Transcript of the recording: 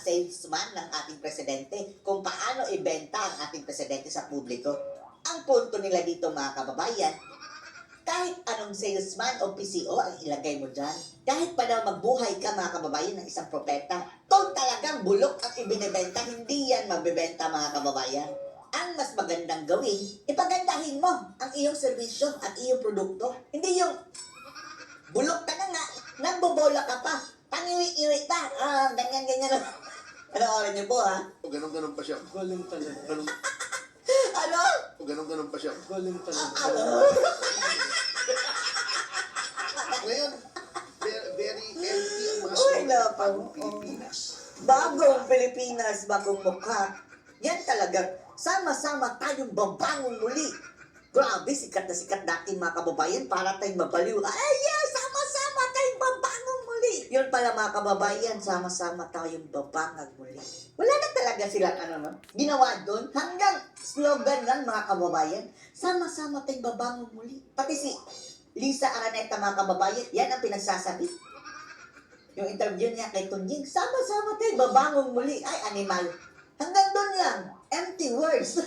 salesman ng ating presidente kung paano ibenta ang ating presidente sa publiko. Ang punto nila dito mga kababayan, kahit anong salesman o PCO ang ilagay mo dyan, kahit pa daw magbuhay ka mga kababayan ng isang propeta, kung talagang bulok ang ibinibenta, hindi yan magbebenta mga kababayan. Ang mas magandang gawin, ipagandahin mo ang iyong serbisyo at iyong produkto. Hindi yung bulok ka na nga, nagbobola ka pa, paniwi-iwi ka, ganyan-ganyan. Panoorin niyo po ha. O ganon-ganon pa siya. Galing talaga. Ganon, Ano? o ganon-ganon pa siya. Galing talaga. Ano? Ngayon, very empty ang mga Uy, slogan napang- ng Pilipinas. Bagong Pilipinas, bagong mukha. Yan talaga, sama-sama tayong babangon muli. Grabe, sikat na sikat natin mga kababayan para tayong mabaliw. Ay, yeah, sama-sama tayong babangon muli. Yun pala mga kababayan, sama-sama tayong babangon muli. Wala na talaga silang ginawa doon. Hanggang slogan lang mga kababayan, sama-sama tayong babangon muli. Pati si Lisa Araneta mga kababayan, yan ang pinagsasabi. Yung interview niya kay Tunjing, sama-sama tayo, babangong muli. Ay, animal. Hanggang doon lang. Empty words.